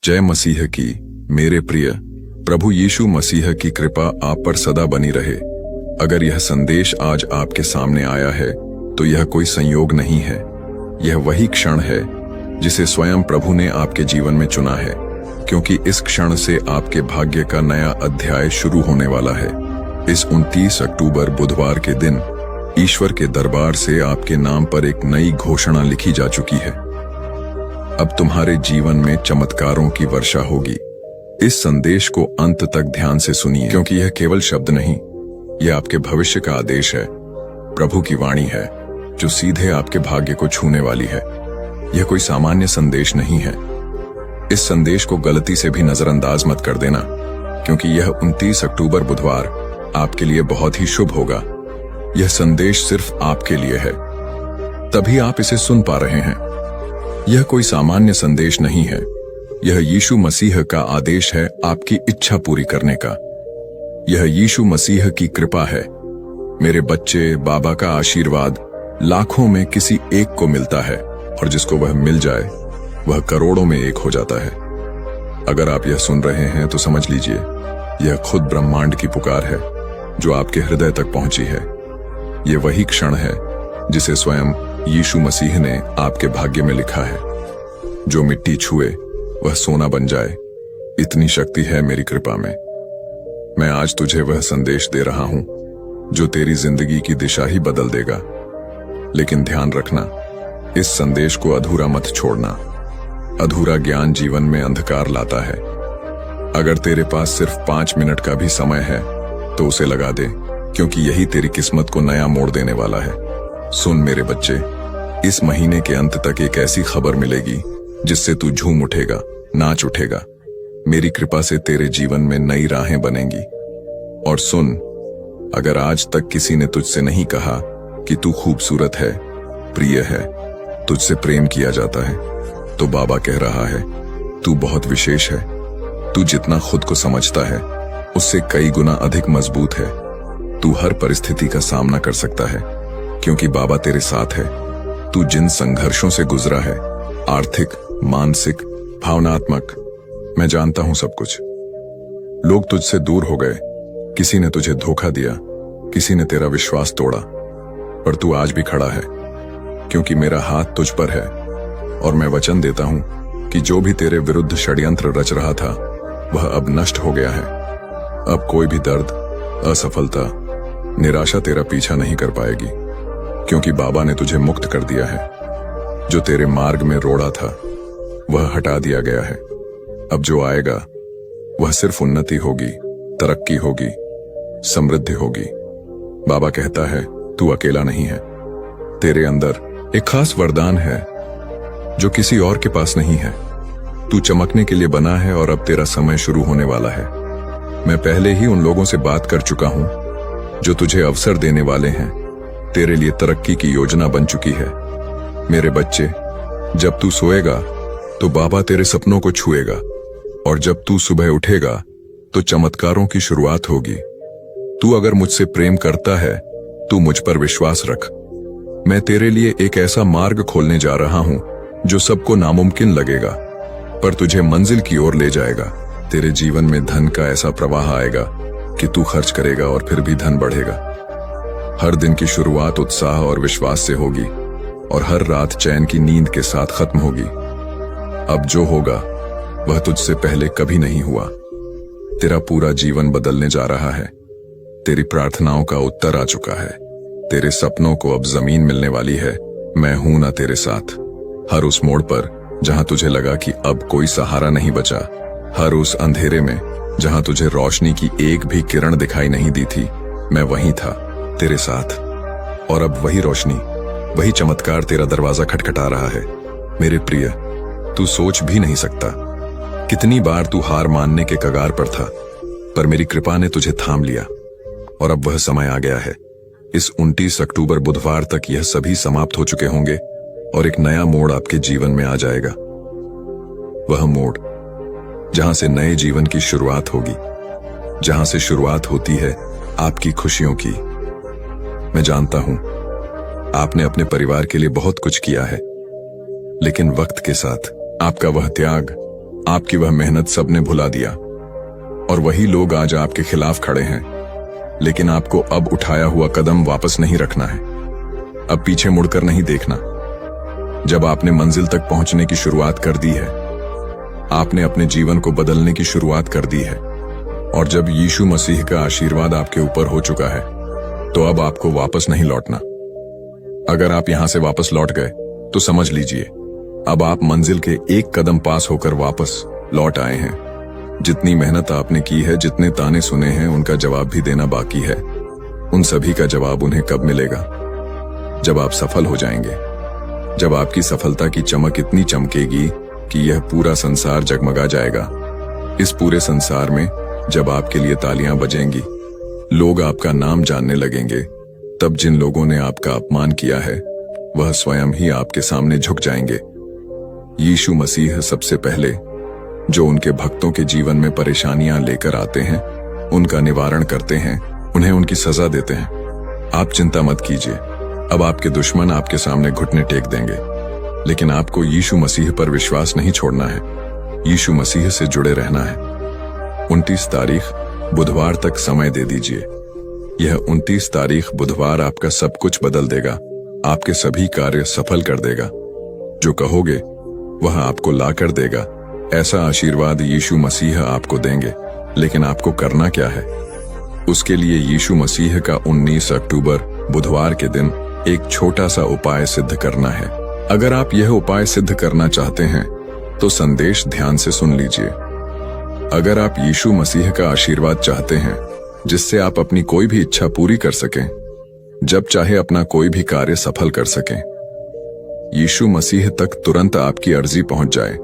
जय मसीह की। मेरे प्रिय प्रभु यीशु मसीह की कृपा आप पर सदा बनी रहे। अगर यह संदेश आज आपके सामने आया है तो यह कोई संयोग नहीं है, यह वही क्षण है जिसे स्वयं प्रभु ने आपके जीवन में चुना है, क्योंकि इस क्षण से आपके भाग्य का नया अध्याय शुरू होने वाला है। इस 29 अक्टूबर बुधवार के दिन ईश्वर के दरबार से आपके नाम पर एक नई घोषणा लिखी जा चुकी है। अब तुम्हारे जीवन में चमत्कारों की वर्षा होगी। इस संदेश को अंत तक ध्यान से सुनिए, क्योंकि यह केवल शब्द नहीं, यह आपके भविष्य का आदेश है। प्रभु की वाणी है जो सीधे आपके भाग्य को छूने वाली है। यह कोई सामान्य संदेश नहीं है। इस संदेश को गलती से भी नजरअंदाज मत कर देना, क्योंकि यह 29 अक्टूबर बुधवार आपके लिए बहुत ही शुभ होगा। यह संदेश सिर्फ आपके लिए है, तभी आप इसे सुन पा रहे हैं। यह कोई सामान्य संदेश नहीं है, यह यीशु मसीह का आदेश है आपकी इच्छा पूरी करने का। यह यीशु मसीह की कृपा है। मेरे बच्चे, बाबा का आशीर्वाद लाखों में किसी एक को मिलता है, और जिसको वह मिल जाए वह करोड़ों में एक हो जाता है। अगर आप यह सुन रहे हैं तो समझ लीजिए, यह खुद ब्रह्मांड की पुकार है जो आपके हृदय तक पहुंची है। यह वही क्षण है जिसे स्वयं यीशु मसीह ने आपके भाग्य में लिखा है। जो मिट्टी छुए वह सोना बन जाए, इतनी शक्ति है मेरी कृपा में। मैं आज तुझे वह संदेश दे रहा हूं जो तेरी जिंदगी की दिशा ही बदल देगा। लेकिन ध्यान रखना, इस संदेश को अधूरा मत छोड़ना। अधूरा ज्ञान जीवन में अंधकार लाता है। अगर तेरे पास सिर्फ 5 मिनट का भी समय है तो उसे लगा दे, क्योंकि यही तेरी किस्मत को नया मोड़ देने वाला है। सुन मेरे बच्चे, इस महीने के अंत तक एक ऐसी खबर मिलेगी जिससे तू झूम उठेगा, नाच उठेगा। मेरी कृपा से तेरे जीवन में नई राहें बनेंगी। और सुन, अगर आज तक किसी ने तुझसे नहीं कहा कि तू खूबसूरत है, प्रिय है, तुझसे प्रेम किया जाता है, तो बाबा कह रहा है तू बहुत विशेष है। तू जितना खुद को समझता है उससे कई गुना अधिक मजबूत है। तू हर परिस्थिति का सामना कर सकता है, क्योंकि बाबा तेरे साथ है। तू जिन संघर्षों से गुजरा है, आर्थिक, मानसिक, भावनात्मक, मैं जानता हूं सब कुछ। लोग तुझसे दूर हो गए, किसी ने तुझे धोखा दिया, किसी ने तेरा विश्वास तोड़ा, पर तू आज भी खड़ा है, क्योंकि मेरा हाथ तुझ पर है। और मैं वचन देता हूं कि जो भी तेरे विरुद्ध षड्यंत्र रच रहा था वह अब नष्ट हो गया है। अब कोई भी दर्द, असफलता, निराशा तेरा पीछा नहीं कर पाएगी, क्योंकि बाबा ने तुझे मुक्त कर दिया है। जो तेरे मार्ग में रोड़ा था वह हटा दिया गया है। अब जो आएगा वह सिर्फ उन्नति होगी, तरक्की होगी, समृद्धि होगी। बाबा कहता है तू अकेला नहीं है। तेरे अंदर एक खास वरदान है जो किसी और के पास नहीं है। तू चमकने के लिए बना है और अब तेरा समय शुरू होने वाला है। मैं पहले ही उन लोगों से बात कर चुका हूं जो तुझे अवसर देने वाले हैं। तेरे लिए तरक्की की योजना बन चुकी है। मेरे बच्चे, जब तू सोएगा तो बाबा तेरे सपनों को छुएगा, और जब तू सुबह उठेगा तो चमत्कारों की शुरुआत होगी। तू अगर मुझसे प्रेम करता है तू मुझ पर विश्वास रख। मैं तेरे लिए एक ऐसा मार्ग खोलने जा रहा हूं जो सबको नामुमकिन लगेगा, पर तुझे मंजिल की ओर ले जाएगा। तेरे जीवन में धन का ऐसा प्रवाह आएगा कि तू खर्च करेगा और फिर भी धन बढ़ेगा। हर दिन की शुरुआत उत्साह और विश्वास से होगी, और हर रात चैन की नींद के साथ खत्म होगी। अब जो होगा वह तुझसे पहले कभी नहीं हुआ। तेरा पूरा जीवन बदलने जा रहा है। तेरी प्रार्थनाओं का उत्तर आ चुका है। तेरे सपनों को अब जमीन मिलने वाली है। मैं हूं ना तेरे साथ। हर उस मोड़ पर जहां तुझे लगा कि अब कोई सहारा नहीं बचा, हर उस अंधेरे में जहां तुझे रोशनी की एक भी किरण दिखाई नहीं दी थी, मैं वहीं था तेरे साथ। और अब वही रोशनी, वही चमत्कार तेरा दरवाजा खटखटा रहा है। मेरे प्रिय, तू सोच भी नहीं सकता कितनी बार तू हार मानने के कगार पर था, पर मेरी कृपा ने तुझे थाम लिया। और अब वह समय आ गया है। इस 29 अक्टूबर बुधवार तक यह सभी समाप्त हो चुके होंगे और एक नया मोड़ आपके जीवन में आ जाएगा। वह मोड़ जहां से नए जीवन की शुरुआत होगी, जहां से शुरुआत होती है आपकी खुशियों की। मैं जानता हूं आपने अपने परिवार के लिए बहुत कुछ किया है, लेकिन वक्त के साथ आपका वह त्याग, आपकी वह मेहनत सबने भुला दिया और वही लोग आज आपके खिलाफ खड़े हैं। लेकिन आपको अब उठाया हुआ कदम वापस नहीं रखना है, अब पीछे मुड़कर नहीं देखना। जब आपने मंजिल तक पहुंचने की शुरुआत कर दी है, आपने अपने जीवन को बदलने की शुरुआत कर दी है, और जब यीशु मसीह का आशीर्वाद आपके ऊपर हो चुका है, तो अब आपको वापस नहीं लौटना। अगर आप यहां से वापस लौट गए तो समझ लीजिए अब आप मंजिल के एक कदम पास होकर वापस लौट आए हैं। जितनी मेहनत आपने की है, जितने ताने सुने हैं, उनका जवाब भी देना बाकी है। उन सभी का जवाब उन्हें कब मिलेगा? जब आप सफल हो जाएंगे, जब आपकी सफलता की चमक इतनी चमकेगी कि यह पूरा संसार जगमगा जाएगा। इस पूरे संसार में जब आपके लिए तालियां बजेंगी, लोग आपका नाम जानने लगेंगे, तब जिन लोगों ने आपका अपमान किया है वह स्वयं ही आपके सामने झुक जाएंगे। यीशु मसीह सबसे पहले जो उनके भक्तों के जीवन में परेशानियां लेकर आते हैं, उनका निवारण करते हैं, उन्हें उनकी सजा देते हैं। आप चिंता मत कीजिए, अब आपके दुश्मन आपके सामने घुटने टेक देंगे, लेकिन आपको यीशु मसीह पर विश्वास नहीं छोड़ना है, यीशु मसीह से जुड़े रहना है। 29 तारीख बुधवार तक समय दे दीजिए। यह 29 तारीख बुधवार आपका सब कुछ बदल देगा, आपके सभी कार्य सफल कर देगा। जो कहोगे वह आपको ला कर देगा। ऐसा आशीर्वाद यीशु मसीह आपको देंगे, लेकिन आपको करना क्या है? उसके लिए यीशु मसीह का 19 अक्टूबर बुधवार के दिन एक छोटा सा उपाय सिद्ध करना है। अगर आप यह उपाय सिद्ध करना चाहते हैं तो संदेश ध्यान से सुन लीजिए। अगर आप यीशु मसीह का आशीर्वाद चाहते हैं जिससे आप अपनी कोई भी इच्छा पूरी कर सकें, जब चाहे अपना कोई भी कार्य सफल कर सकें, यीशु मसीह तक तुरंत आपकी अर्जी पहुंच जाए,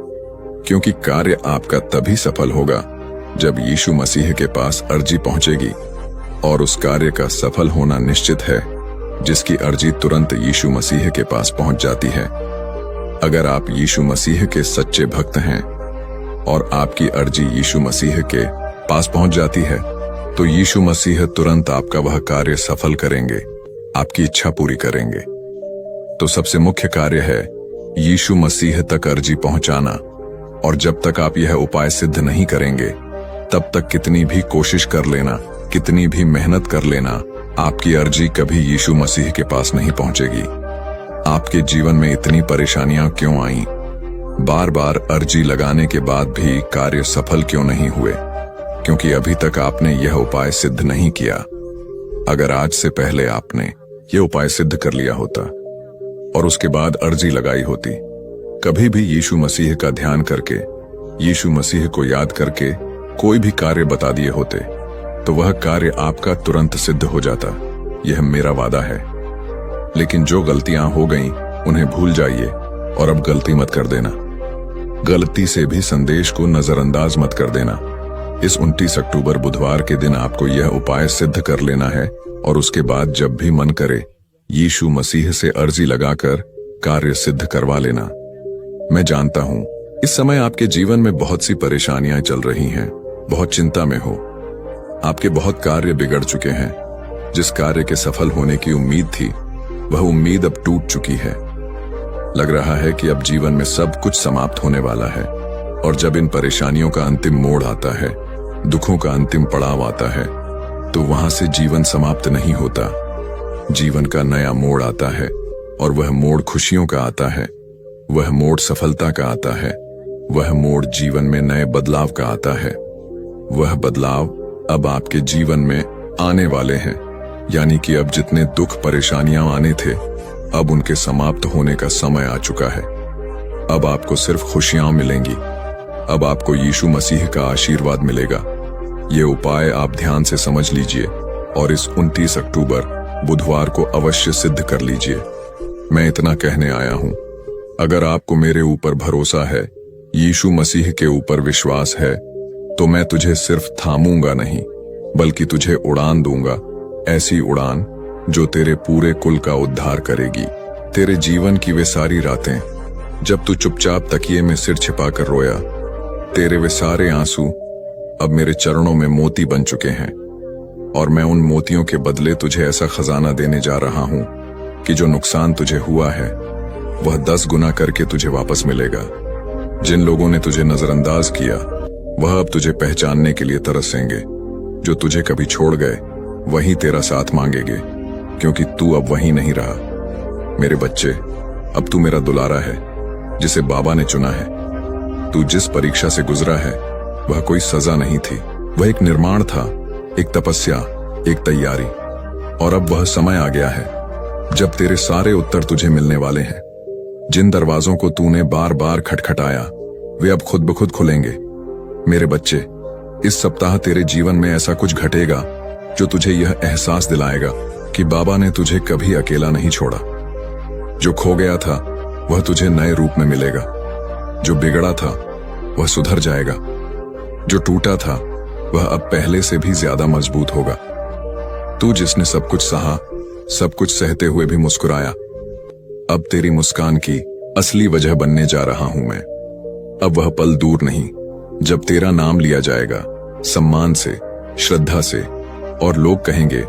क्योंकि कार्य आपका तभी सफल होगा जब यीशु मसीह के पास अर्जी पहुंचेगी, और उस कार्य का सफल होना निश्चित है जिसकी अर्जी तुरंत यीशु मसीह के पास पहुंच जाती है। अगर आप यीशु मसीह के सच्चे भक्त हैं और आपकी अर्जी यीशु मसीह के पास पहुंच जाती है, तो यीशु मसीह तुरंत आपका वह कार्य सफल करेंगे, आपकी इच्छा पूरी करेंगे। तो सबसे मुख्य कार्य है यीशु मसीह तक अर्जी पहुंचाना, और जब तक आप यह उपाय सिद्ध नहीं करेंगे, तब तक कितनी भी कोशिश कर लेना, कितनी भी मेहनत कर लेना, आपकी अर्जी कभी यीशु मसीह के पास नहीं पहुंचेगी। आपके जीवन में इतनी परेशानियां क्यों आईं? बार बार अर्जी लगाने के बाद भी कार्य सफल क्यों नहीं हुए? क्योंकि अभी तक आपने यह उपाय सिद्ध नहीं किया। अगर आज से पहले आपने यह उपाय सिद्ध कर लिया होता और उसके बाद अर्जी लगाई होती, कभी भी यीशु मसीह का ध्यान करके, यीशु मसीह को याद करके कोई भी कार्य बता दिए होते, तो वह कार्य आपका तुरंत सिद्ध हो जाता। यह मेरा वादा है। लेकिन जो गलतियां हो गईं, उन्हें भूल जाइए और अब गलती मत कर देना। गलती से भी संदेश को नजरअंदाज मत कर देना। इस 29 अक्टूबर बुधवार के दिन आपको यह उपाय सिद्ध कर लेना है, और उसके बाद जब भी मन करे यीशु मसीह से अर्जी लगाकर कार्य सिद्ध करवा लेना। मैं जानता हूं इस समय आपके जीवन में बहुत सी परेशानियां चल रही हैं, बहुत चिंता में हो, आपके बहुत कार्य बिगड़ चुके हैं। जिस कार्य के सफल होने की उम्मीद थी, वह उम्मीद अब टूट चुकी है। लग रहा है कि अब जीवन में सब कुछ समाप्त होने वाला है, और जब इन परेशानियों का अंतिम मोड़ आता है, दुखों का अंतिम पड़ाव आता है, तो वहां से जीवन समाप्त नहीं होता। जीवन का नया मोड़ आता है, और वह मोड़ खुशियों का आता है, वह मोड़ सफलता का आता है, वह मोड़ जीवन में नए बदलाव का आता है। वह बदलाव अब आपके जीवन में आने वाले हैं, यानी कि अब जितने दुख परेशानियां आने थे, अब उनके समाप्त होने का समय आ चुका है। अब आपको सिर्फ खुशियां मिलेंगी। अब आपको यीशु मसीह का आशीर्वाद मिलेगा। ये उपाय आप ध्यान से समझ लीजिए और इस 29 अक्टूबर बुधवार को अवश्य सिद्ध कर लीजिए। मैं इतना कहने आया हूं, अगर आपको मेरे ऊपर भरोसा है, यीशु मसीह के ऊपर विश्वास है, तो मैं तुझे सिर्फ थामूंगा नहीं, बल्कि तुझे उड़ान दूंगा। ऐसी उड़ान जो तेरे पूरे कुल का उद्धार करेगी। तेरे जीवन की वे सारी रातें जब तू चुपचाप तकिए में सिर छिपाकर रोया, तेरे वे सारे आंसू अब मेरे चरणों में मोती बन चुके हैं, और मैं उन मोतियों के बदले तुझे ऐसा खजाना देने जा रहा हूं कि जो नुकसान तुझे हुआ है वह 10 गुना करके तुझे वापस मिलेगा। जिन लोगों ने तुझे नजरअंदाज किया वह अब तुझे पहचानने के लिए तरसेंगे। जो तुझे कभी छोड़ गए वही तेरा साथ मांगेंगे, क्योंकि तू अब वही नहीं रहा। मेरे बच्चे, अब तू मेरा दुलारा है, जिसे बाबा ने चुना है। तू जिस परीक्षा से गुजरा है वह कोई सजा नहीं थी, वह एक निर्माण था, एक तपस्या, एक तैयारी। और अब वह समय आ गया है जब तेरे सारे उत्तर तुझे मिलने वाले हैं। जिन दरवाजों को तूने बार बार खटखटाया वे अब खुद ब खुद खुलेंगे। मेरे बच्चे, इस सप्ताह तेरे जीवन में ऐसा कुछ घटेगा जो तुझे यह एहसास दिलाएगा कि बाबा ने तुझे कभी अकेला नहीं छोड़ा। जो खो गया था वह तुझे नए रूप में मिलेगा। जो बिगड़ा था वह सुधर जाएगा। जो टूटा था वह अब पहले से भी ज्यादा मजबूत होगा। तू जिसने सब कुछ सहा, सब कुछ सहते हुए भी मुस्कुराया, अब तेरी मुस्कान की असली वजह बनने जा रहा हूं मैं। अब वह पल दूर नहीं जब तेरा नाम लिया जाएगा, सम्मान से, श्रद्धा से, और लोग कहेंगे,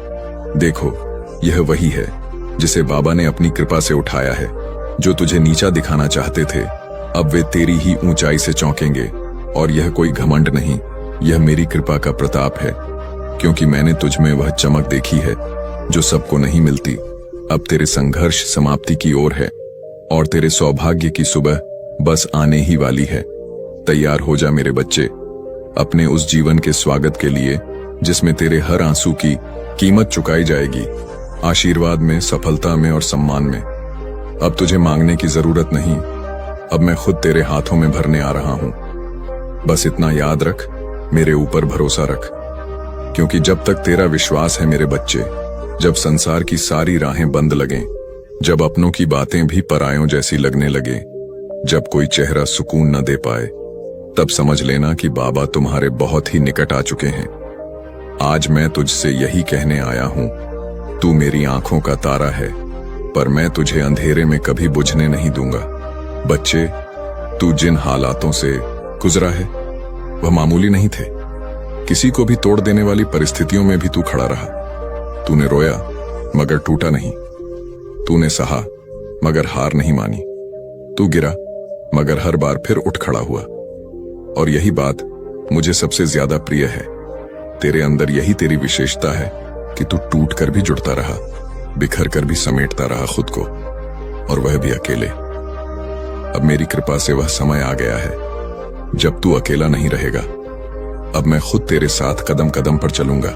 देखो यह वही है जिसे बाबा ने अपनी कृपा से उठाया है। जो तुझे नीचा दिखाना चाहते थे अब वे तेरी ही ऊंचाई से चौंकेंगे। और यह कोई घमंड नहीं, यह मेरी कृपा का प्रताप है, क्योंकि मैंने तुझ में वह चमक देखी है जो सबको नहीं मिलती। अब तेरे संघर्ष समाप्ति की ओर है और तेरे सौभाग्य की सुबह बस आने ही वाली है। तैयार हो जा मेरे बच्चे, अपने उस जीवन के स्वागत के लिए जिसमें तेरे हर आंसू की कीमत चुकाई जाएगी, आशीर्वाद में, सफलता में और सम्मान में। अब तुझे मांगने की जरूरत नहीं, अब मैं खुद तेरे हाथों में भरने आ रहा हूं। बस इतना याद रख, मेरे ऊपर भरोसा रख, क्योंकि जब तक तेरा विश्वास है मेरे बच्चे, जब संसार की सारी राहें बंद लगें, जब अपनों की बातें भी परायों जैसी लगने लगे, जब कोई चेहरा सुकून न दे पाए, तब समझ लेना कि बाबा तुम्हारे बहुत ही निकट आ चुके हैं। आज मैं तुझसे यही कहने आया हूं, तू मेरी आंखों का तारा है, पर मैं तुझे अंधेरे में कभी बुझने नहीं दूंगा। बच्चे, तू जिन हालातों से गुजरा है वह मामूली नहीं थे। किसी को भी तोड़ देने वाली परिस्थितियों में भी तू खड़ा रहा। तूने रोया मगर टूटा नहीं, तूने सहा मगर हार नहीं मानी, तू गिरा मगर हर बार फिर उठ खड़ा हुआ। और यही बात मुझे सबसे ज्यादा प्रिय है, तेरे अंदर यही तेरी विशेषता है कि तू टूट कर भी जुड़ता रहा, बिखर कर भी समेटता रहा खुद को, और वह भी अकेले। अब मेरी कृपा से वह समय आ गया है जब तू अकेला नहीं रहेगा। अब मैं खुद तेरे साथ कदम कदम पर चलूंगा।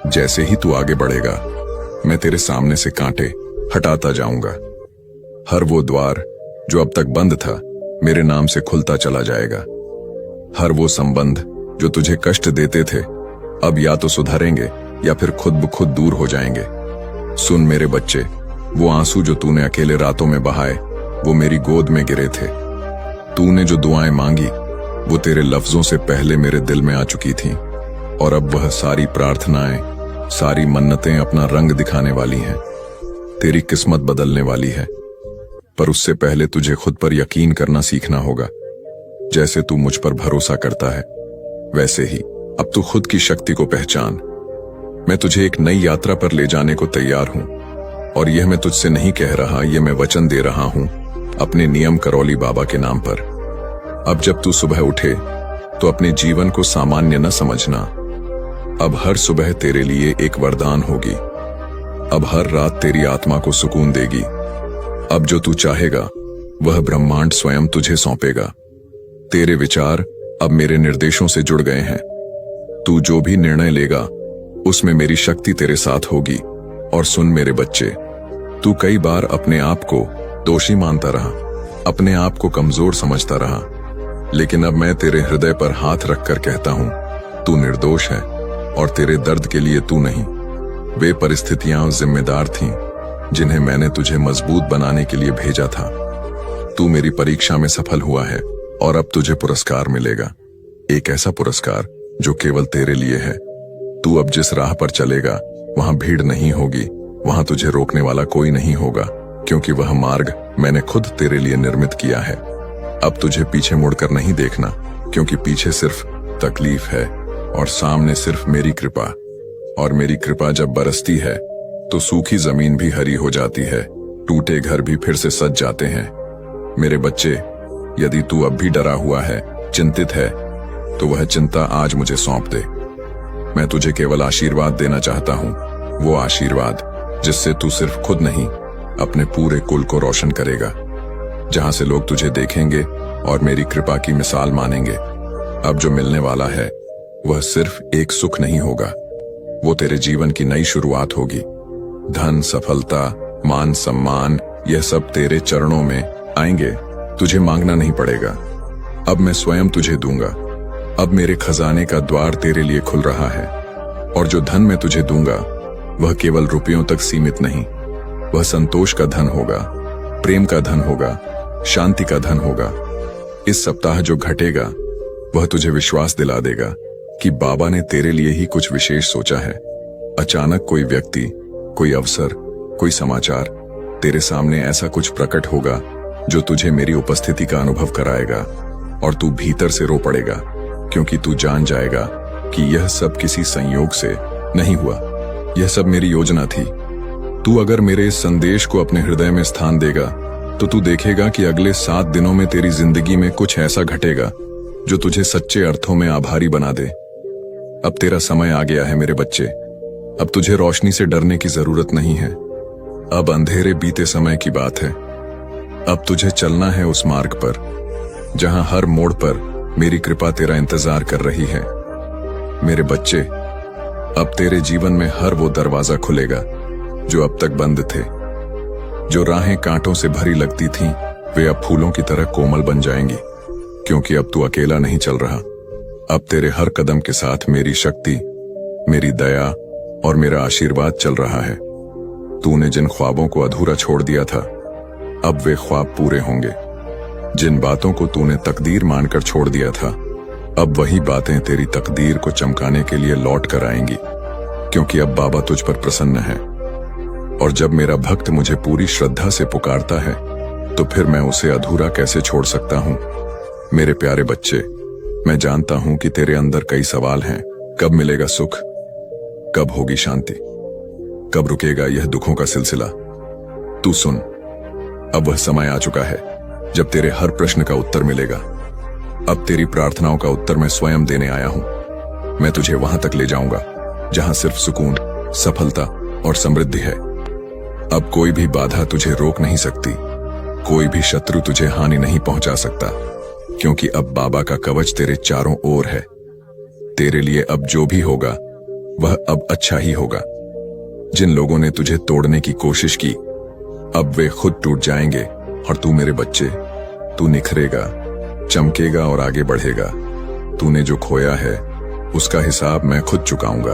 जैसे ही तू आगे बढ़ेगा मैं तेरे सामने से कांटे हटाता जाऊंगा। हर वो द्वार जो अब तक बंद था मेरे नाम से खुलता चला जाएगा। हर वो संबंध जो तुझे कष्ट देते थे अब या तो सुधरेंगे या फिर खुद ब खुद दूर हो जाएंगे। सुन मेरे बच्चे, वो आंसू जो तूने अकेले रातों में बहाए वो मेरी गोद में गिरे थे। तूने जो दुआएं मांगी वो तेरे लफ्जों से पहले मेरे दिल में आ चुकी थीं, और अब वह सारी प्रार्थनाएं, सारी मन्नतें अपना रंग दिखाने वाली हैं। तेरी किस्मत बदलने वाली है, पर उससे पहले तुझे खुद पर यकीन करना सीखना होगा। जैसे तू मुझ पर भरोसा करता है वैसे ही अब तू खुद की शक्ति को पहचान। मैं तुझे एक नई यात्रा पर ले जाने को तैयार हूं, और यह मैं तुझसे नहीं कह रहा, यह मैं वचन दे रहा हूं अपने नियम करौली बाबा के नाम पर। अब जब तू सुबह उठे तो अपने जीवन को सामान्य न समझना। अब हर सुबह तेरे लिए एक वरदान होगी। अब हर रात तेरी आत्मा को सुकून देगी। अब जो तू चाहेगा वह ब्रह्मांड स्वयं तुझे सौंपेगा। तेरे विचार अब मेरे निर्देशों से जुड़ गए हैं। तू जो भी निर्णय लेगा उसमें मेरी शक्ति तेरे साथ होगी। और सुन मेरे बच्चे, तू कई बार अपने आप को दोषी मानता रहा, अपने आप को कमजोर समझता रहा, लेकिन अब मैं तेरे हृदय पर हाथ रखकर कहता हूं, तू निर्दोष है और तेरे दर्द के लिए तू नहीं, वे परिस्थितियां जिम्मेदार थीं जिन्हें मैंने तुझे मजबूत बनाने के लिए भेजा था। तू मेरी परीक्षा में सफल हुआ है और अब तुझे पुरस्कार मिलेगा, एक ऐसा पुरस्कार जो केवल तेरे लिए है। तू अब जिस राह पर चलेगा वहां भीड़ नहीं होगी, वहां तुझे रोकने वाला कोई नहीं होगा, क्योंकि वह मार्ग मैंने खुद तेरे लिए निर्मित किया है। अब तुझे पीछे मुड़कर नहीं देखना, क्योंकि पीछे सिर्फ तकलीफ है और सामने सिर्फ मेरी कृपा। और मेरी कृपा जब बरसती है तो सूखी जमीन भी हरी हो जाती है, टूटे घर भी फिर से सज जाते हैं। मेरे बच्चे, यदि तू अब भी डरा हुआ है, चिंतित है, तो वह चिंता आज मुझे सौंप दे। मैं तुझे केवल आशीर्वाद देना चाहता हूँ, वो आशीर्वाद जिससे तू सिर्फ खुद नहीं, अपने पूरे कुल को रोशन करेगा, जहां से लोग तुझे देखेंगे और मेरी कृपा की मिसाल मानेंगे। अब जो मिलने वाला है वह सिर्फ एक सुख नहीं होगा, वो तेरे जीवन की नई शुरुआत होगी। धन, सफलता, मान सम्मान, यह सब तेरे चरणों में आएंगे, तुझे मांगना नहीं पड़ेगा। अब मैं स्वयं तुझे दूंगा। अब मेरे खजाने का द्वार तेरे लिए खुल रहा है, और जो धन मैं तुझे दूंगा वह केवल रुपयों तक सीमित नहीं, वह संतोष का धन होगा, प्रेम का धन होगा, शांति का धन होगा। इस सप्ताह जो घटेगा वह तुझे विश्वास दिला देगा कि बाबा ने तेरे लिए ही कुछ विशेष सोचा है। अचानक कोई व्यक्ति, कोई अवसर, कोई समाचार तेरे सामने ऐसा कुछ प्रकट होगा जो तुझे मेरी उपस्थिति का अनुभव कराएगा, और तू भीतर से रो पड़ेगा, क्योंकि तू जान जाएगा कि यह सब किसी संयोग से नहीं हुआ, यह सब मेरी योजना थी। तू अगर मेरे इस संदेश को अपने हृदय में स्थान देगा तो तू देखेगा कि अगले 7 दिनों में तेरी जिंदगी में कुछ ऐसा घटेगा जो तुझे सच्चे अर्थों में आभारी बना दे। अब तेरा समय आ गया है मेरे बच्चे। अब तुझे रोशनी से डरने की जरूरत नहीं है। अब अंधेरे बीते समय की बात है। अब तुझे चलना है उस मार्ग पर जहां हर मोड़ पर मेरी कृपा तेरा इंतजार कर रही है। मेरे बच्चे, अब तेरे जीवन में हर वो दरवाजा खुलेगा जो अब तक बंद थे। जो राहें कांटों से भरी लगती थीं, वे अब फूलों की तरह कोमल बन जाएंगी, क्योंकि अब तू अकेला नहीं चल रहा। अब तेरे हर कदम के साथ मेरी शक्ति, मेरी दया और मेरा आशीर्वाद चल रहा है। तूने जिन ख्वाबों को अधूरा छोड़ दिया था, अब वे ख्वाब पूरे होंगे। जिन बातों को तूने तकदीर मानकर छोड़ दिया था, अब वही बातें तेरी तकदीर को चमकाने के लिए लौट कर आएंगी, क्योंकि अब बाबा तुझ पर प्रसन्न है। और जब मेरा भक्त मुझे पूरी श्रद्धा से पुकारता है, तो फिर मैं उसे अधूरा कैसे छोड़ सकता हूँ। मेरे प्यारे बच्चे, मैं जानता हूं कि तेरे अंदर कई सवाल हैं। कब मिलेगा सुख? कब होगी शांति? कब रुकेगा यह दुखों का सिलसिला? तू सुन, अब वह समय आ चुका है जब तेरे हर प्रश्न का उत्तर मिलेगा। अब तेरी प्रार्थनाओं का उत्तर मैं स्वयं देने आया हूं। मैं तुझे वहां तक ले जाऊंगा जहां सिर्फ सुकून, सफलता और समृद्धि है। अब कोई भी बाधा तुझे रोक नहीं सकती, कोई भी शत्रु तुझे हानि नहीं पहुंचा सकता, क्योंकि अब बाबा का कवच तेरे चारों ओर है। तेरे लिए अब जो भी होगा वह अब अच्छा ही होगा। जिन लोगों ने तुझे तोड़ने की कोशिश की, अब वे खुद टूट जाएंगे, और तू मेरे बच्चे, तू निखरेगा, चमकेगा और आगे बढ़ेगा। तूने जो खोया है उसका हिसाब मैं खुद चुकाऊंगा।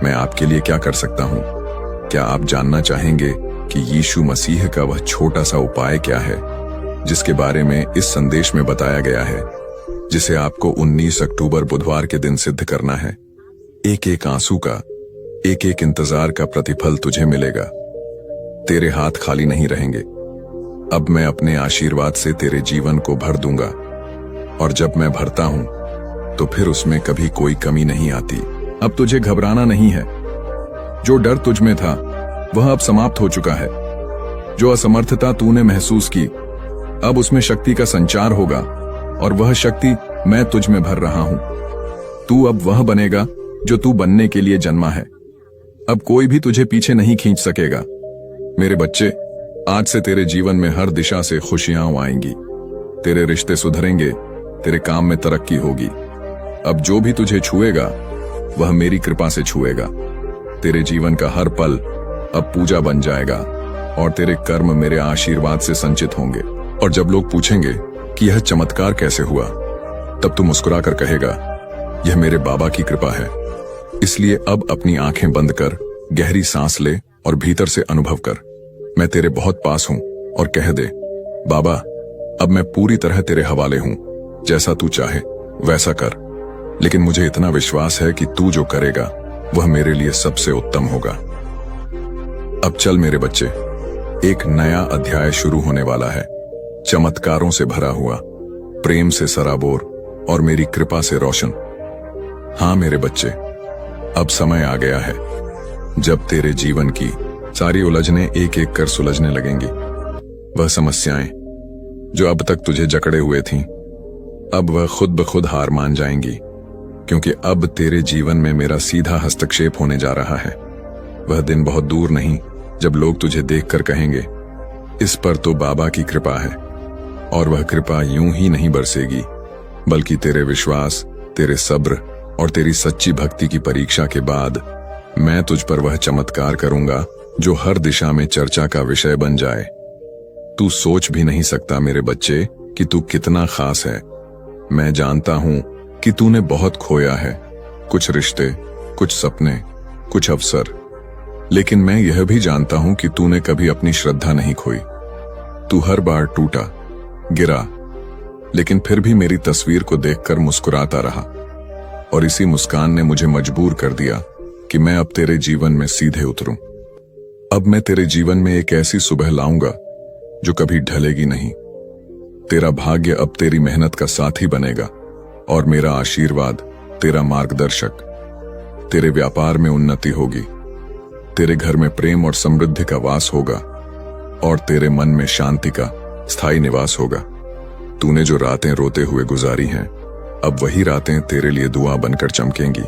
मैं आपके लिए क्या कर सकता हूं? क्या आप जानना चाहेंगे कि यीशु मसीह का वह छोटा सा उपाय क्या है जिसके बारे में इस संदेश में बताया गया है, जिसे आपको 19 अक्टूबर बुधवार के दिन सिद्ध करना है? एक एक आंसू का, एक एक इंतजार का प्रतिफल तुझे मिलेगा। तेरे हाथ खाली नहीं रहेंगे। अब मैं अपने आशीर्वाद से तेरे जीवन को भर दूंगा, और जब मैं भरता हूं तो फिर उसमें कभी कोई कमी नहीं आती। अब तुझे घबराना नहीं है। जो डर तुझ में था वह अब समाप्त हो चुका है। जो असमर्थता तूने महसूस की, अब उसमें शक्ति का संचार होगा, और वह शक्ति मैं तुझ में भर रहा हूं। तू अब वह बनेगा जो तू बनने के लिए जन्मा है। अब कोई भी तुझे पीछे नहीं खींच सकेगा। मेरे बच्चे, आज से तेरे जीवन में हर दिशा से खुशियां आएंगी। तेरे रिश्ते सुधरेंगे, तेरे काम में तरक्की होगी। अब जो भी तुझे छुएगा वह मेरी कृपा से छुएगा। तेरे जीवन का हर पल अब पूजा बन जाएगा, और तेरे कर्म मेरे आशीर्वाद से संचित होंगे। और जब लोग पूछेंगे कि यह चमत्कार कैसे हुआ, तब तू मुस्कुरा कर कहेगा, यह मेरे बाबा की कृपा है। इसलिए अब अपनी आंखें बंद कर गहरी सांस ले और भीतर से अनुभव कर, मैं तेरे बहुत पास हूं, और कह दे, बाबा अब मैं पूरी तरह तेरे हवाले हूं। जैसा तू चाहे वैसा कर, लेकिन मुझे इतना विश्वास है कि तू जो करेगा वह मेरे लिए सबसे उत्तम होगा। अब चल मेरे बच्चे, एक नया अध्याय शुरू होने वाला है, चमत्कारों से भरा हुआ, प्रेम से सराबोर और मेरी कृपा से रोशन। हाँ मेरे बच्चे, अब समय आ गया है जब तेरे जीवन की सारी उलझनें एक एक कर सुलझने लगेंगी। वह समस्याएं, जो अब तक तुझे जकड़े हुए थीं, अब वह खुद ब खुद हार मान जाएंगी, क्योंकि अब तेरे जीवन में मेरा सीधा हस्तक्षेप होने जा रहा है। वह दिन बहुत दूर नहीं जब लोग तुझे देखकर कहेंगे, इस पर तो बाबा की कृपा है। और वह कृपा यूं ही नहीं बरसेगी, बल्कि तेरे विश्वास, तेरे सब्र और तेरी सच्ची भक्ति की परीक्षा के बाद मैं तुझ पर वह चमत्कार करूंगा जो हर दिशा में चर्चा का विषय बन जाए। तू सोच भी नहीं सकता मेरे बच्चे कि तू कितना खास है। मैं जानता हूं कि तूने बहुत खोया है, कुछ रिश्ते, कुछ सपने, कुछ अवसर, लेकिन मैं यह भी जानता हूं कि तूने कभी अपनी श्रद्धा नहीं खोई। तू हर बार टूटा, गिरा, लेकिन फिर भी मेरी तस्वीर को देखकर मुस्कुराता रहा, और इसी मुस्कान ने मुझे मजबूर कर दिया कि मैं अब तेरे जीवन में सीधे उतरूं। अब मैं तेरे जीवन में एक ऐसी सुबह लाऊंगा जो कभी ढलेगी नहीं। तेरा भाग्य अब तेरी मेहनत का साथी बनेगा, और मेरा आशीर्वाद तेरा मार्गदर्शक। तेरे व्यापार में उन्नति होगी, तेरे घर में प्रेम और समृद्धि का वास होगा, और तेरे मन में शांति का स्थायी निवास होगा। तूने जो रातें रोते हुए गुजारी हैं, अब वही रातें तेरे लिए दुआ बनकर चमकेंगी।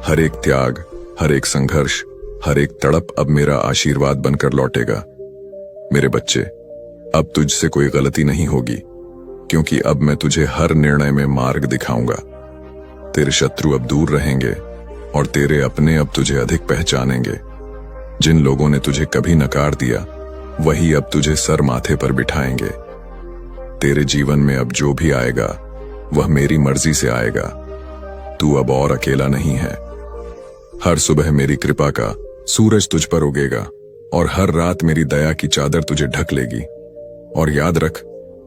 हर एक त्याग, हर एक संघर्ष, हर एक तड़प अब मेरा आशीर्वाद बनकर लौटेगा। मेरे बच्चे, अब तुझसे कोई गलती नहीं होगी, क्योंकि अब मैं तुझे हर निर्णय में मार्ग दिखाऊंगा। तेरे शत्रु अब दूर रहेंगे, और तेरे अपने अब तुझे अधिक पहचानेंगे। जिन लोगों ने तुझे कभी नकार दिया, वही अब तुझे सर माथे पर बिठाएंगे। तेरे जीवन में अब जो भी आएगा, वह मेरी मर्जी से आएगा। तू अब और अकेला नहीं है। हर सुबह मेरी कृपा का सूरज तुझ पर उगेगा, और हर रात मेरी दया की चादर तुझे ढक लेगी। और याद रख,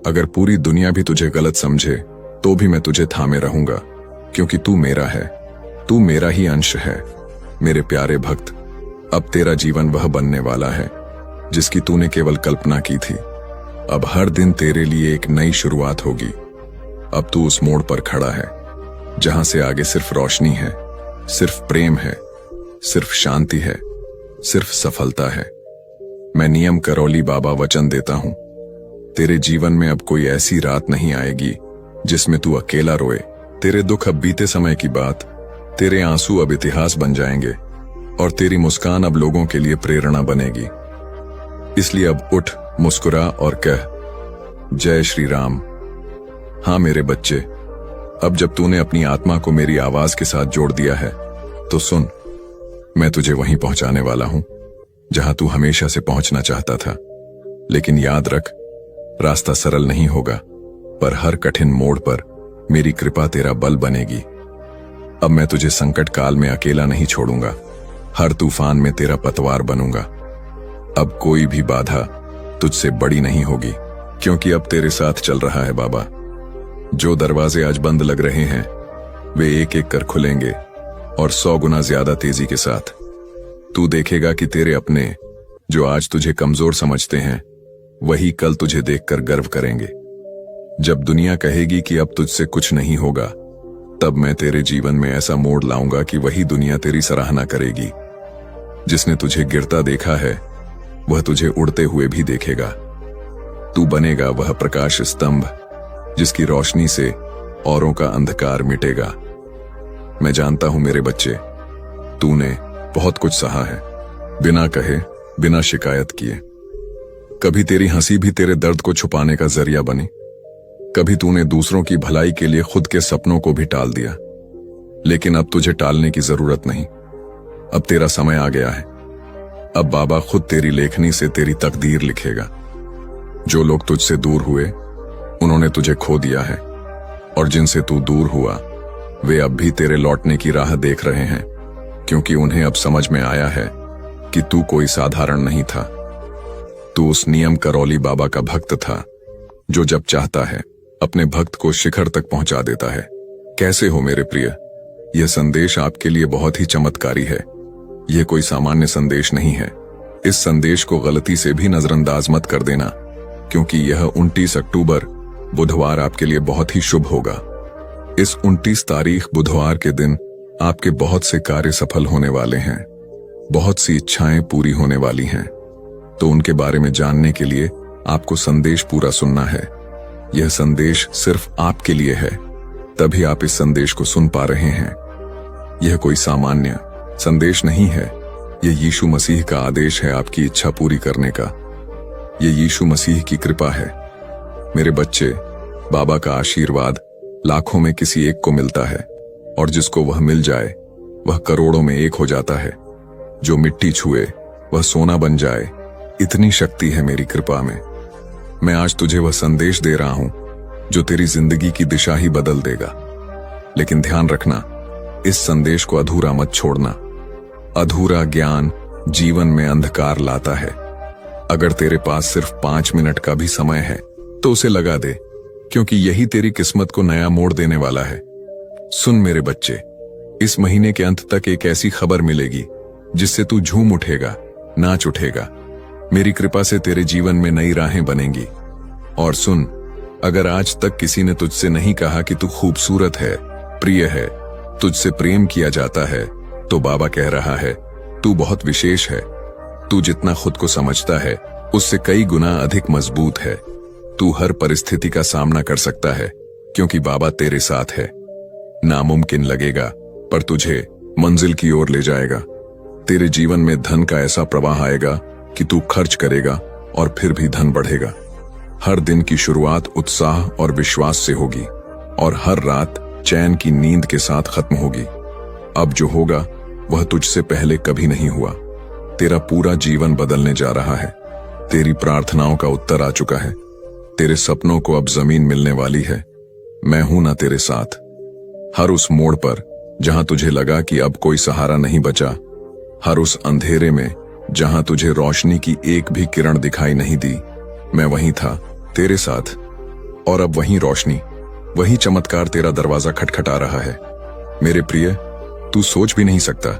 अगर पूरी दुनिया भी तुझे गलत समझे, तो भी मैं तुझे थामे रहूंगा, क्योंकि तू मेरा है, तू मेरा ही अंश है। मेरे प्यारे भक्त, अब तेरा जीवन वह बनने वाला है जिसकी तूने केवल कल्पना की थी। अब हर दिन तेरे लिए एक नई शुरुआत होगी। अब तू उस मोड़ पर खड़ा है जहां से आगे सिर्फ रोशनी है, सिर्फ प्रेम है, सिर्फ शांति है, सिर्फ सफलता है। मैं नियम करौली बाबा वचन देता हूं, तेरे जीवन में अब कोई ऐसी रात नहीं आएगी जिसमें तू अकेला रोए। तेरे दुख अब बीते समय की बात, तेरे आंसू अब इतिहास बन जाएंगे, और तेरी मुस्कान अब लोगों के लिए प्रेरणा बनेगी। इसलिए अब उठ, मुस्कुरा और कह, जय श्री राम। हां मेरे बच्चे, अब जब तूने अपनी आत्मा को मेरी आवाज के साथ जोड़ दिया है, तो सुन, मैं तुझे वहीं पहुंचाने वाला हूं जहां तू हमेशा से पहुंचना चाहता था। लेकिन याद रख, रास्ता सरल नहीं होगा, पर हर कठिन मोड़ पर मेरी कृपा तेरा बल बनेगी। अब मैं तुझे संकट काल में अकेला नहीं छोड़ूंगा, हर तूफान में तेरा पतवार बनूंगा। अब कोई भी बाधा तुझसे बड़ी नहीं होगी, क्योंकि अब तेरे साथ चल रहा है बाबा। जो दरवाजे आज बंद लग रहे हैं, वे एक एक कर खुलेंगे, और 100 गुना ज्यादा तेजी के साथ। तू देखेगा कि तेरे अपने, जो आज तुझे कमजोर समझते हैं, वही कल तुझे देखकर गर्व करेंगे। जब दुनिया कहेगी कि अब तुझसे कुछ नहीं होगा, तब मैं तेरे जीवन में ऐसा मोड़ लाऊंगा कि वही दुनिया तेरी सराहना करेगी। जिसने तुझे गिरता देखा है, वह तुझे उड़ते हुए भी देखेगा। तू बनेगा वह प्रकाश स्तंभ जिसकी रोशनी से औरों का अंधकार मिटेगा। मैं जानता हूं मेरे बच्चे, तूने बहुत कुछ सहा है, बिना कहे, बिना शिकायत किए। कभी तेरी हंसी भी तेरे दर्द को छुपाने का जरिया बनी। कभी तूने दूसरों की भलाई के लिए खुद के सपनों को भी टाल दिया, लेकिन अब तुझे टालने की जरूरत नहीं। अब तेरा समय आ गया है। अब बाबा खुद तेरी लेखनी से तेरी तकदीर लिखेगा। जो लोग तुझसे दूर हुए, उन्होंने तुझे खो दिया है, और जिनसे तू दूर हुआ, वे अब भी तेरे लौटने की राह देख रहे हैं, क्योंकि उन्हें अब समझ में आया है कि तू कोई साधारण नहीं था। तू उस नियम करौली बाबा का भक्त था, जो जब चाहता है अपने भक्त को शिखर तक पहुंचा देता है। कैसे हो मेरे प्रिय? यह संदेश आपके लिए बहुत ही चमत्कारी है। यह कोई सामान्य संदेश नहीं है। इस संदेश को गलती से भी नजरअंदाज मत कर देना, क्योंकि यह 29 अक्टूबर बुधवार आपके लिए बहुत ही शुभ होगा। इस 29 तारीख बुधवार के दिन आपके बहुत से कार्य सफल होने वाले हैं, बहुत सी इच्छाएं पूरी होने वाली हैं। तो उनके बारे में जानने के लिए आपको संदेश पूरा सुनना है। यह संदेश सिर्फ आपके लिए है, तभी आप इस संदेश को सुन पा रहे हैं। यह कोई सामान्य संदेश नहीं है, यह यीशु मसीह का आदेश है आपकी इच्छा पूरी करने का। यह यीशु मसीह की कृपा है। मेरे बच्चे, बाबा का आशीर्वाद लाखों में किसी एक को मिलता है, और जिसको वह मिल जाए वह करोड़ों में एक हो जाता है। जो मिट्टी छुए वह सोना बन जाए, इतनी शक्ति है मेरी कृपा में। मैं आज तुझे वह संदेश दे रहा हूं जो तेरी जिंदगी की दिशा ही बदल देगा। लेकिन ध्यान रखना, इस संदेश को अधूरा मत छोड़ना। अधूरा ज्ञान जीवन में अंधकार लाता है। अगर तेरे पास सिर्फ 5 मिनट का भी समय है तो उसे लगा दे, क्योंकि यही तेरी किस्मत को नया मोड़ देने वाला है। सुन मेरे बच्चे, इस महीने के अंत तक एक ऐसी खबर मिलेगी जिससे तू झूम उठेगा, नाच उठेगा। मेरी कृपा से तेरे जीवन में नई राहें बनेंगी। और सुन, अगर आज तक किसी ने तुझसे नहीं कहा कि तू खूबसूरत है, प्रिय है, तुझसे प्रेम किया जाता है, तो बाबा कह रहा है तू बहुत विशेष है। तू जितना खुद को समझता है उससे कई गुना अधिक मजबूत है। तू हर परिस्थिति का सामना कर सकता है, क्योंकि बाबा तेरे साथ है। नामुमकिन लगेगा पर तुझे मंजिल की ओर ले जाएगा। तेरे जीवन में धन का ऐसा प्रवाह आएगा कि तू खर्च करेगा और फिर भी धन बढ़ेगा। हर दिन की शुरुआत उत्साह और विश्वास से होगी, और हर रात चैन की नींद के साथ खत्म होगी। अब जो होगा वह तुझसे पहले कभी नहीं हुआ। तेरा पूरा जीवन बदलने जा रहा है। तेरी प्रार्थनाओं का उत्तर आ चुका है। तेरे सपनों को अब जमीन मिलने वाली है। मैं हूं ना तेरे साथ। हर उस मोड़ पर जहां तुझे लगा कि अब कोई सहारा नहीं बचा, हर उस अंधेरे में जहां तुझे रोशनी की एक भी किरण दिखाई नहीं दी, मैं वहीं था तेरे साथ। और अब वही रोशनी, वही चमत्कार तेरा दरवाजा खटखटा रहा है। मेरे प्रिय, तू सोच भी नहीं सकता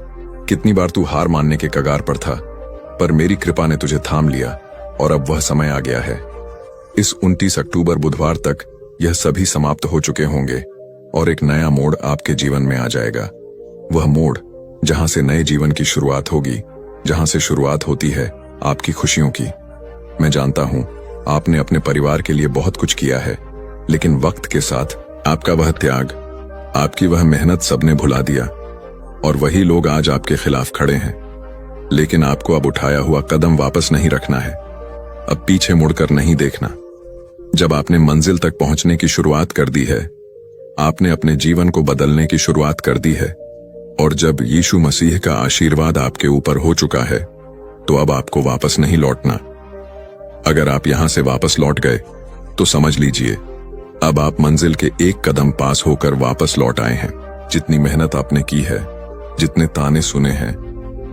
कितनी बार तू हार मानने के कगार पर था, पर मेरी कृपा ने तुझे थाम लिया, और अब वह समय आ गया है। इस 29 अक्टूबर बुधवार तक यह सभी समाप्त हो चुके होंगे, और एक नया मोड़ आपके जीवन में आ जाएगा। वह मोड़ जहां से नए जीवन की शुरुआत होगी, जहां से शुरुआत होती है आपकी खुशियों की। मैं जानता हूं आपने अपने परिवार के लिए बहुत कुछ किया है, लेकिन वक्त के साथ आपका वह त्याग, आपकी वह मेहनत सबने भुला दिया, और वही लोग आज आपके खिलाफ खड़े हैं। लेकिन आपको अब उठाया हुआ कदम वापस नहीं रखना है। अब पीछे मुड़कर नहीं देखना। जब आपने मंजिल तक पहुंचने की शुरुआत कर दी है, आपने अपने जीवन को बदलने की शुरुआत कर दी है, और जब यीशु मसीह का आशीर्वाद आपके ऊपर हो चुका है, तो अब आपको वापस नहीं लौटना। अगर आप यहां से वापस लौट गए तो समझ लीजिए अब आप मंजिल के एक कदम पास होकर वापस लौट आए हैं। जितनी मेहनत आपने की है, जितने ताने सुने हैं,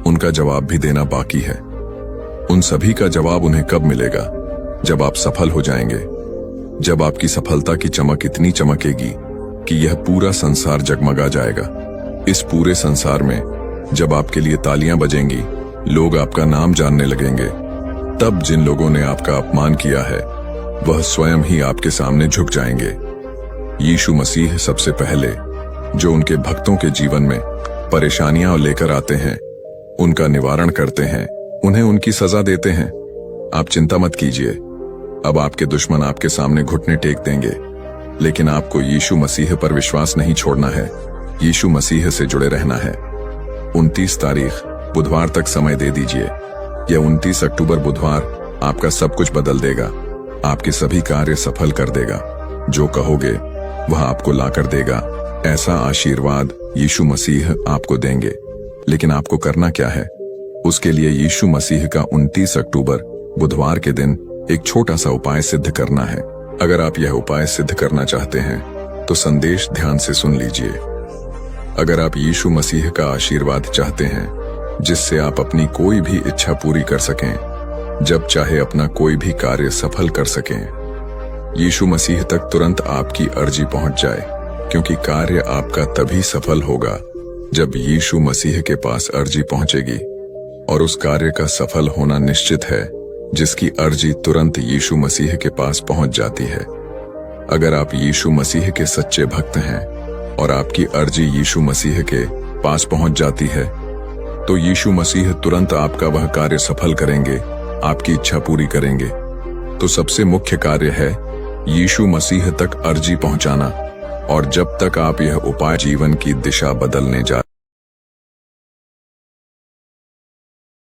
उनका जवाब भी देना बाकी है। उन सभी का जवाब उन्हें कब मिलेगा? जब आप सफल हो जाएंगे। जब आपकी सफलता की चमक इतनी चमकेगी कि यह पूरा संसार जगमगा जाएगा। इस पूरे संसार में जब आपके लिए तालियां बजेंगी, लोग आपका नाम जानने लगेंगे, तब जिन लोगों ने आपका अपमान किया है वह स्वयं ही आपके सामने झुक जाएंगे। यीशु मसीह सबसे पहले जो उनके भक्तों के जीवन में परेशानियां लेकर आते हैं, उनका निवारण करते हैं, उन्हें उनकी सजा देते हैं। आप चिंता मत कीजिए, अब आपके दुश्मन आपके सामने घुटने टेक देंगे, लेकिन आपको यीशु मसीह पर विश्वास नहीं छोड़ना है। यीशु मसीह से जुड़े रहना है। 29 तारीख बुधवार तक समय दे दीजिए। यह 29 अक्टूबर बुधवार आपका सब कुछ बदल देगा, आपके सभी कार्य सफल कर देगा। जो कहोगे वह आपको लाकर देगा। ऐसा आशीर्वाद यीशु मसीह आपको देंगे। लेकिन आपको करना क्या है? उसके लिए यीशु मसीह का 29 अक्टूबर बुधवार के दिन एक छोटा सा उपाय सिद्ध करना है। अगर आप यह उपाय सिद्ध करना चाहते हैं तो संदेश ध्यान से सुन लीजिए। अगर आप यीशु मसीह का आशीर्वाद चाहते हैं जिससे आप अपनी कोई भी इच्छा पूरी कर सकें, जब चाहे अपना कोई भी कार्य सफल कर सकें, यीशु मसीह तक तुरंत आपकी अर्जी पहुंच जाए, क्योंकि कार्य आपका तभी सफल होगा जब यीशु मसीह के पास अर्जी पहुंचेगी। और उस कार्य का सफल होना निश्चित है जिसकी अर्जी तुरंत यीशु मसीह के पास पहुंच जाती है। अगर आप यीशु मसीह के सच्चे भक्त हैं और आपकी अर्जी यीशु मसीह के पास पहुंच जाती है, तो यीशु मसीह तुरंत आपका वह कार्य सफल करेंगे, आपकी इच्छा पूरी करेंगे। तो सबसे मुख्य कार्य है यीशु मसीह तक अर्जी पहुंचाना। और जब तक आप यह उपाय जीवन की दिशा बदलने जा